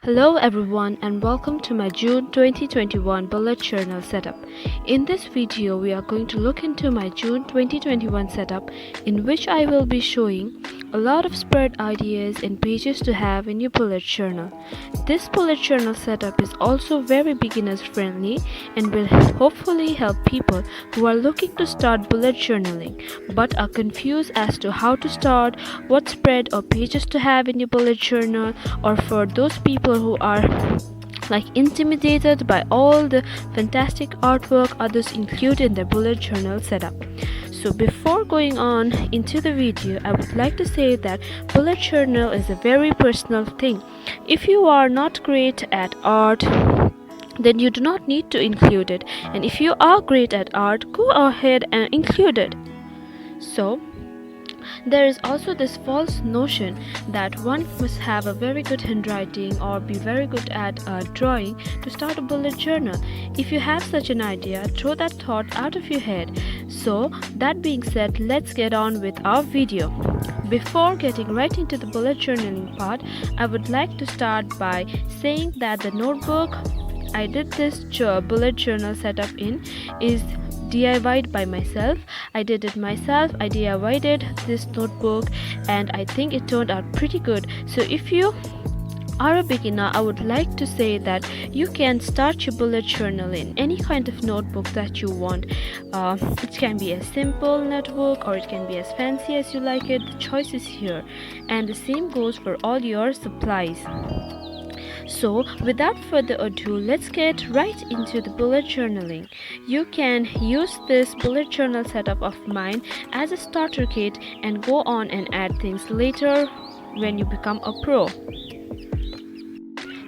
Hello everyone and welcome to my June 2021 bullet journal setup. In this video we are going to look into my June 2021 setup, in which I will be showing a lot of spread ideas and pages to have in your bullet journal. This bullet journal setup is also very beginners friendly and will hopefully help people who are looking to start bullet journaling but are confused as to how to start, what spread or pages to have in your bullet journal, or for those people who are intimidated by all the fantastic artwork others include in their bullet journal setup. So before going on into the video, I would like to say that bullet journal is a very personal thing. If you are not great at art, then you do not need to include it, and if you are great at art, go ahead and include it. So there is also this false notion that one must have a very good handwriting or be very good at drawing to start a bullet journal. If you have such an idea, throw that thought out of your head. So that being said, let's get on with our video. Before getting right into the bullet journaling part, I would like to start by saying that the notebook I did this bullet journal setup in is DIY'd by myself. I did it myself. I DIY'd this notebook and I think it turned out pretty good. So if you are a beginner, I would like to say that you can start your bullet journal in any kind of notebook that you want. It can be a simple notebook or it can be as fancy as you like it. The choice is here, and the same goes for all your supplies. So without further ado, let's get right into the bullet journaling. You can use this bullet journal setup of mine as a starter kit and go on and add things later when you become a pro.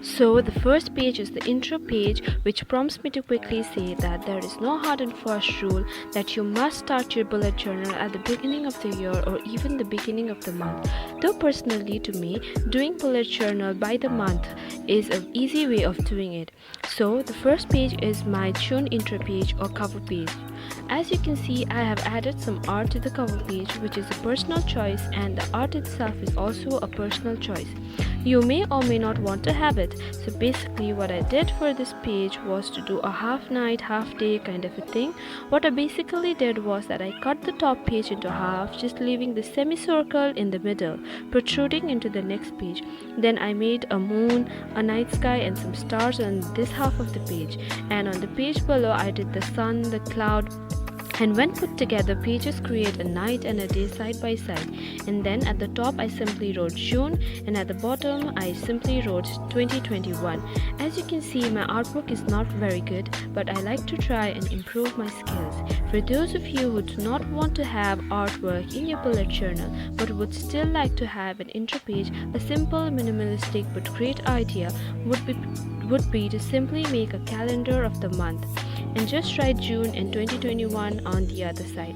So the first page is the intro page, which prompts me to quickly say that there is no hard and fast rule that you must start your bullet journal at the beginning of the year or even the beginning of the month. Though personally to me, doing bullet journal by the month is an easy way of doing it. So the first page is my June intro page or cover page. As you can see, I have added some art to the cover page, which is a personal choice, and the art itself is also a personal choice. You may or may not want to have it. So basically what I did for this page was to do a half night, half day kind of a thing. What I basically did was that I cut the top page into half, just leaving the semicircle in the middle, protruding into the next page. Then I made a moon, a night sky and some stars on this half of the page. And on the page below I did the sun, the cloud, and when put together, pages create a night and a day side by side. And then at the top I simply wrote June, and at the bottom I simply wrote 2021. As you can see, my artwork is not very good, but I like to try and improve my skills. For those of you who do not want to have artwork in your bullet journal but would still like to have an intro page, a simple, minimalistic but great idea would be to simply make a calendar of the month and just write June and 2021 on the other side.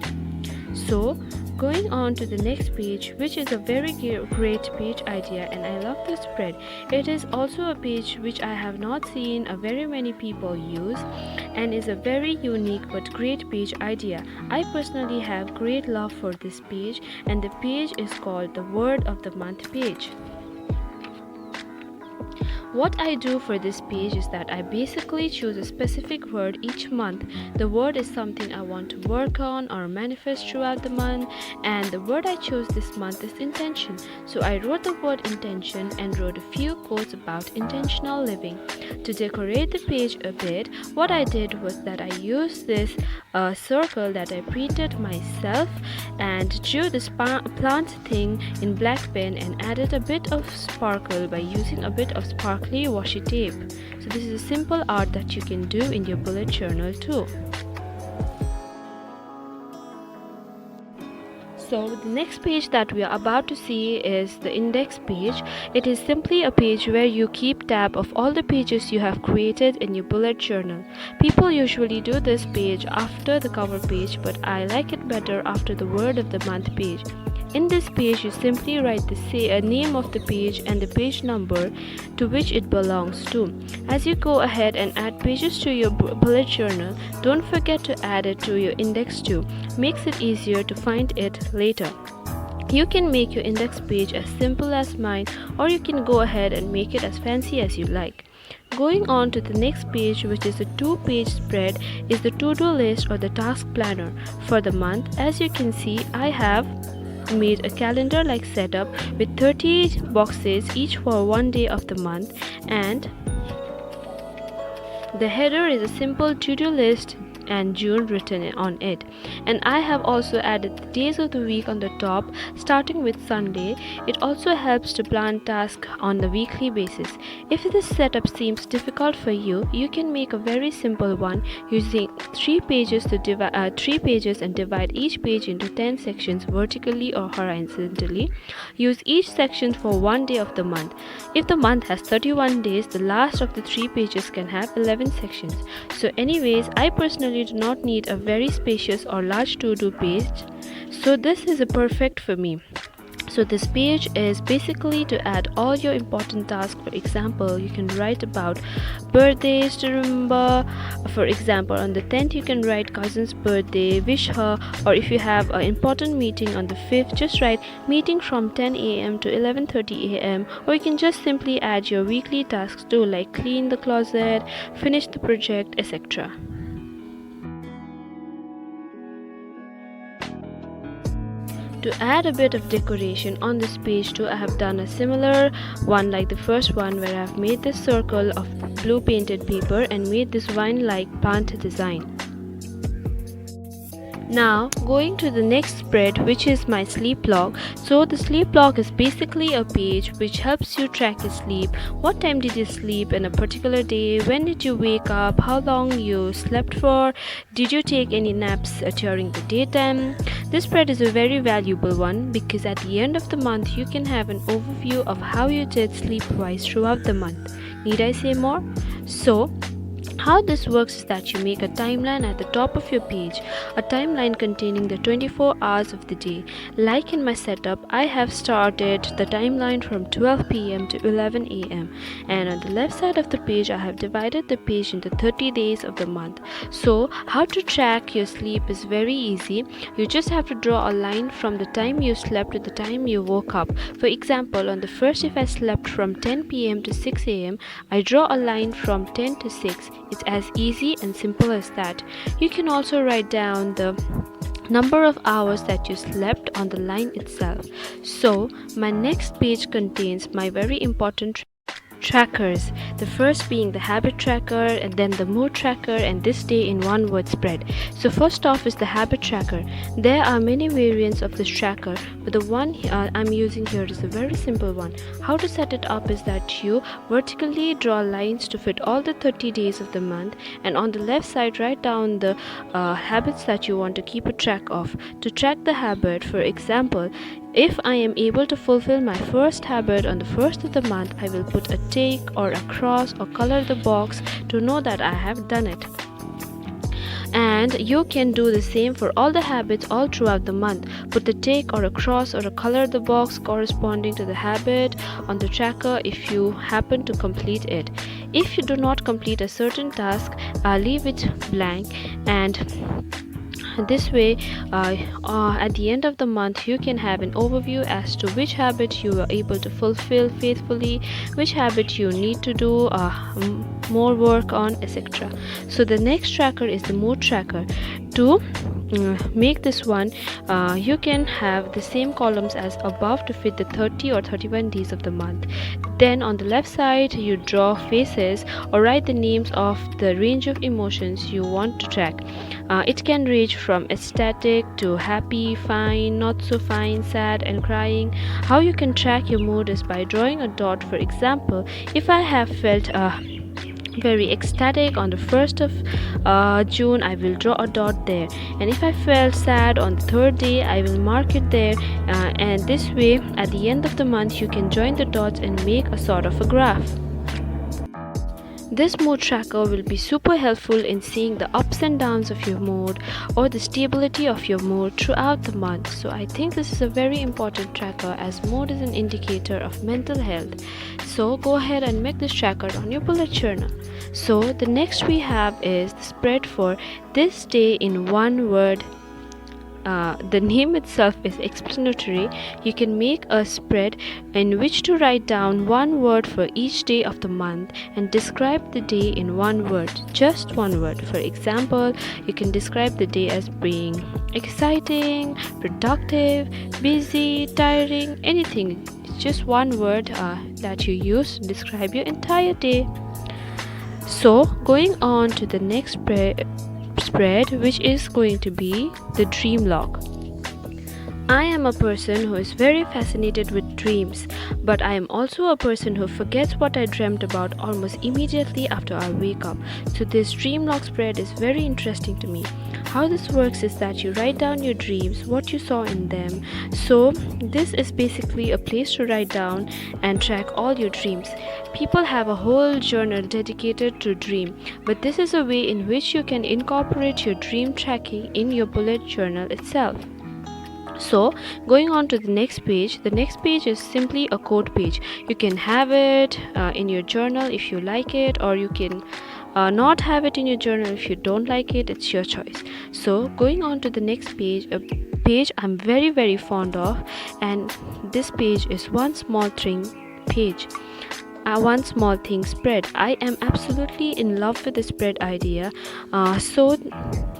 So going on to the next page, which is a very great page idea, and I love the spread. It is also a page which I have not seen a very many people use and is a very unique but great page idea. I personally have great love for this page, and the page is called the Word of the Month page. What I do for this page is that I basically choose a specific word each month. The word is something I want to work on or manifest throughout the month, and the word I chose this month is intention. So I wrote the word intention and wrote a few quotes about intentional living. To decorate the page a bit, what I did was that I used this circle that I printed myself and drew this plant thing in black pen and added a bit of sparkle by using a bit of sparkly washi tape. So this is a simple art that you can do in your bullet journal too. So the next page that we are about to see is the index page. It is simply a page where you keep tab of all the pages you have created in your bullet journal. People usually do this page after the cover page, but I like it better after the word of the month page. In this page, you simply write the name of the page and the page number to which it belongs to. As you go ahead and add pages to your bullet journal, don't forget to add it to your index too. Makes it easier to find it later. You can make your index page as simple as mine, or you can go ahead and make it as fancy as you like. Going on to the next page, which is a 2-page spread, is the to-do list or the task planner for the month. As you can see, I have made a calendar like setup with 30 boxes each for one day of the month, and the header is a simple to-do list and June written on it. And I have also added the days of the week on the top, starting with Sunday. It also helps to plan tasks on the weekly basis. If this setup seems difficult for you, you can make a very simple one using 3 pages and divide each page into 10 sections vertically or horizontally. Use each section for one day of the month. If the month has 31 days, the last of the 3 pages can have 11 sections. So anyways, I personally do not need a very spacious or large to-do page, so this is a perfect for me. So this page is basically to add all your important tasks. For example, you can write about birthdays to remember. For example, on the 10th you can write cousin's birthday, wish her, or if you have an important meeting on the 5th, just write meeting from 10 a.m. to 11:30 a.m. or you can just simply add your weekly tasks too, like clean the closet, finish the project, etc. To add a bit of decoration on this page too, I have done a similar one like the first one, where I have made this circle of blue painted paper and made this vine-like plant design. Now going to the next spread, which is my sleep log. So the sleep log is basically a page which helps you track your sleep. What time did you sleep in a particular day? When did you wake up? How long you slept for? Did you take any naps during the daytime? This spread is a very valuable one because at the end of the month you can have an overview of how you did sleep-wise throughout the month. Need I say more? So how this works is that you make a timeline at the top of your page, a timeline containing the 24 hours of the day. Like in my setup, I have started the timeline from 12 p.m. to 11 a.m. and on the left side of the page I have divided the page into 30 days of the month. So how to track your sleep is very easy. You just have to draw a line from the time you slept to the time you woke up. For example, on the first, if I slept from 10 p.m. to 6 a.m., I draw a line from 10 to 6. It's as easy and simple as that. You can also write down the number of hours that you slept on the line itself. So my next page contains my very important trackers, the first being the habit tracker, and then the mood tracker, and this day in one word spread. So first off is the habit tracker. There are many variants of this tracker, but the one I'm using here is a very simple one. How to set it up is that you vertically draw lines to fit all the 30 days of the month, and on the left side write down the habits that you want to keep a track of. To track the habit, for example, if I am able to fulfill my first habit on the first of the month, I will put a tick or a cross or color the box to know that I have done it. And you can do the same for all the habits all throughout the month. Put a tick or a cross or a color the box corresponding to the habit on the tracker if you happen to complete it. If you do not complete a certain task, leave it blank, and this way at the end of the month you can have an overview as to which habit you are able to fulfill faithfully, which habit you need to do more work on, etc. So the next tracker is the mood tracker. To make this one, you can have the same columns as above to fit the 30 or 31 days of the month. Then on the left side you draw faces or write the names of the range of emotions you want to track. It can range from ecstatic to happy, fine, not so fine, sad and crying. How you can track your mood is by drawing a dot. For example, if I have felt very ecstatic on the 1st of June, I will draw a dot there, and if I felt sad on the 3rd day, I will mark it there, and this way at the end of the month you can join the dots and make a sort of a graph. This mood tracker will be super helpful in seeing the ups and downs of your mood or the stability of your mood throughout the month. So I think this is a very important tracker, as mood is an indicator of mental health. So go ahead and make this tracker on your bullet journal. So the next we have is the spread for this day in one word the name itself is explanatory. You can make a spread in which to write down one word for each day of the month and describe the day in one word, just one word. For example, you can describe the day as being exciting, productive, busy, tiring, anything. It's just one word that you use to describe your entire day. So, going on to the next spread, which is going to be the dream log. I am a person who is very fascinated with dreams, but I am also a person who forgets what I dreamt about almost immediately after I wake up. So this dream log spread is very interesting to me. How this works is that you write down your dreams, what you saw in them. So this is basically a place to write down and track all your dreams. People have a whole journal dedicated to dream, but this is a way in which you can incorporate your dream tracking in your bullet journal itself. So going on to the next page is simply a quote page. You can have it in your journal if you like it, or you can not have it in your journal if you don't like it. It's your choice. So going on to the next page, a page I'm very fond of, and this page is one small thing page. One small thing spread. I am absolutely in love with the spread idea. So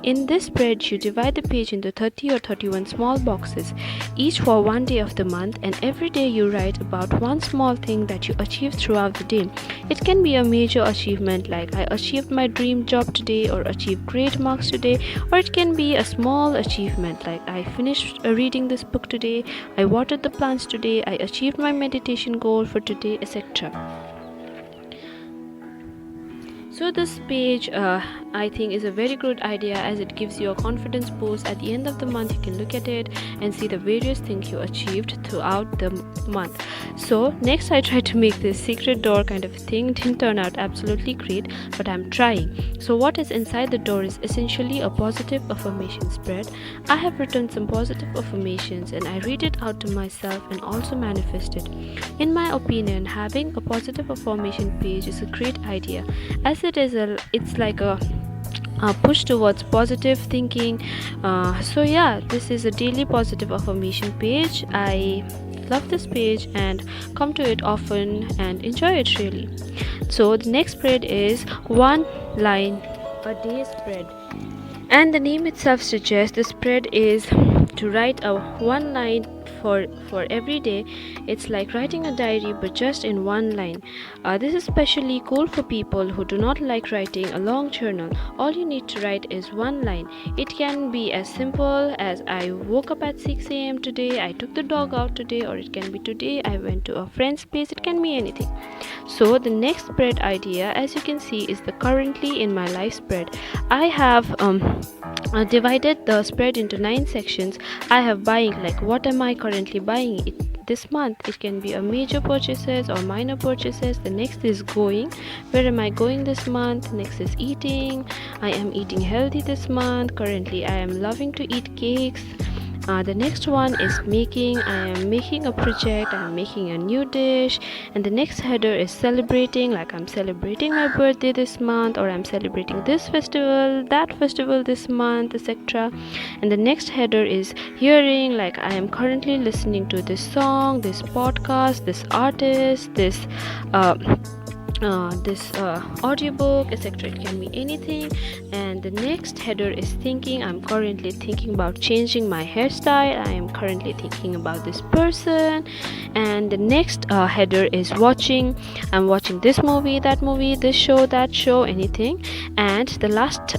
in this spread, you divide the page into 30 or 31 small boxes, each for one day of the month, and every day you write about one small thing that you achieved throughout the day. It can be a major achievement like I achieved my dream job today, or achieved great marks today, or it can be a small achievement like I finished reading this book today, I watered the plants today, I achieved my meditation goal for today, etc. So this page I think is a very good idea, as it gives you a confidence boost. At the end of the month you can look at it and see the various things you achieved throughout the month. So next I tried to make this secret door kind of thing. It didn't turn out absolutely great, but I'm trying. So what is inside the door is essentially a positive affirmation spread. I have written some positive affirmations and I read it out to myself and also manifest it. In my opinion, having a positive affirmation page is a great idea, as it's like a push towards positive thinking. So yeah, this is a daily positive affirmation page. I love this page and come to it often and enjoy it really. So the next spread is one line a day spread, and the name itself suggests the spread is to write a one line for every day. It's like writing a diary, but just in one line. This is especially cool for people who do not like writing a long journal. All you need to write is one line. It can be as simple as I woke up at 6 a.m. today, I took the dog out today, or it can be today I went to a friend's place. It can be anything. So the next spread idea, as you can see, is the currently in my life spread. I have divided the spread into 9 sections. I have buying, like what am I currently buying this month. It can be a major purchases or minor purchases. The next is going, where am I going this month. Next is eating, I am eating healthy this month. Currently I am loving to eat cakes. The next one is making, I am making a project, I am making a new dish. And the next header is celebrating, like I'm celebrating my birthday this month, or I'm celebrating this festival, that festival this month, etc. And the next header is hearing, like I am currently listening to this song, this podcast, this artist, this audiobook, etc. It can be anything. And the next header is thinking, I'm currently thinking about changing my hairstyle, I am currently thinking about this person. And the next header is watching, I'm watching this movie, that movie, this show, that show, anything. And the last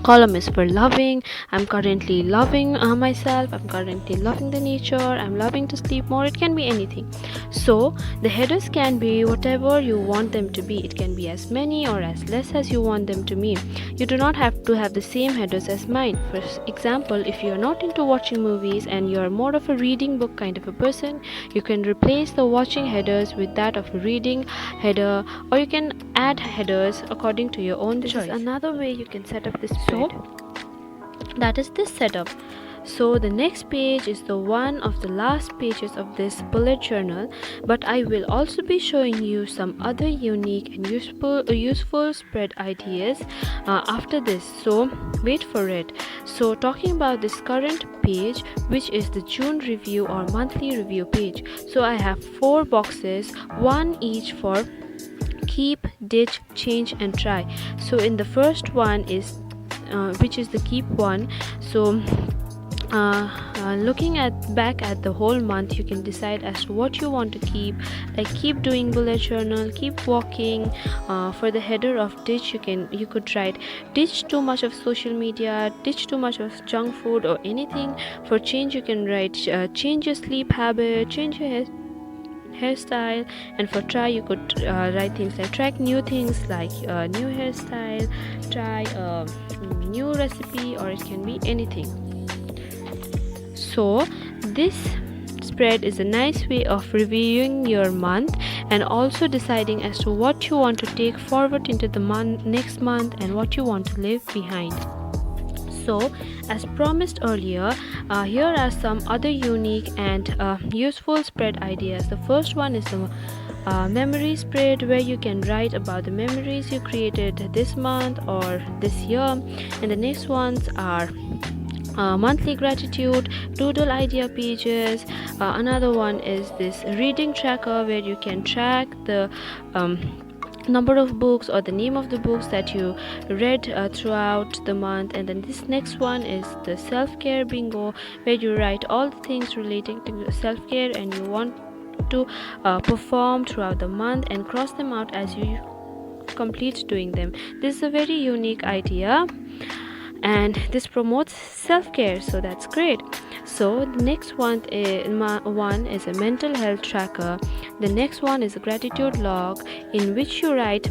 column is for loving, I'm currently loving myself, I'm currently loving the nature, I'm loving to sleep more. It can be anything. So the headers can be whatever you want them to be. It can be as many or as less as you want them to be. You do not have to have the same headers as mine. For example, if you are not into watching movies and you are more of a reading book kind of a person, you can replace the watching headers with that of a reading header, or you can add headers according to your own choice. This is another way you can set up this spread. that is this setup. So the next page is the one of the last pages of this bullet journal, but I will also be showing you some other unique and useful spread ideas after this, so wait for it. So talking about this current page, which is the June review or monthly review page, so I have 4 boxes, one each for keep, ditch, change and try. So in the first one is which is the keep one. So looking back at the whole month, you can decide as to what you want to keep, like keep doing bullet journal, keep walking. For the header of ditch, you could write ditch too much of social media, ditch too much of junk food or anything. For change, you can write change your sleep habit, change your hairstyle. And for try, you could write things like try new things like new hairstyle, try a new recipe, or it can be anything. So this spread is a nice way of reviewing your month and also deciding as to what you want to take forward into the next month and what you want to leave behind. So as promised earlier, here are some other unique and useful spread ideas. The first one is the memory spread, where you can write about the memories you created this month or this year. And the next ones are monthly gratitude, doodle idea pages. Another one is this reading tracker, where you can track the number of books or the name of the books that you read throughout the month. And then this next one is the self-care bingo, where you write all the things relating to self-care and you want to perform throughout the month and cross them out as you complete doing them. This is a very unique idea and this promotes self-care, so that's great. So the next one is a mental health tracker. The next one is a gratitude log, in which you write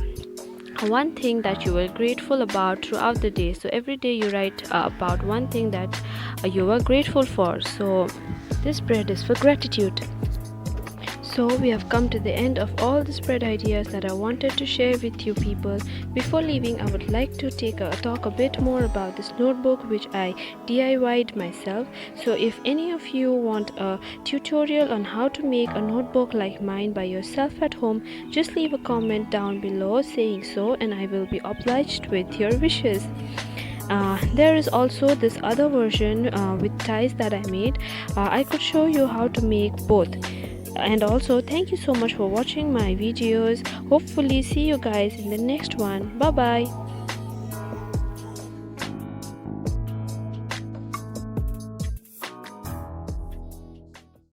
one thing that you were grateful about throughout the day. So every day you write about one thing that you were grateful for. So this spread is for gratitude. So we have come to the end of all the spread ideas that I wanted to share with you people. Before leaving, I would like to talk a bit more about this notebook which I DIY'd myself. So if any of you want a tutorial on how to make a notebook like mine by yourself at home, just leave a comment down below saying so, and I will be obliged with your wishes. There is also this other version with ties that I made. I could show you how to make both. And also thank you so much for watching my videos. Hopefully see you guys in the next one. Bye bye.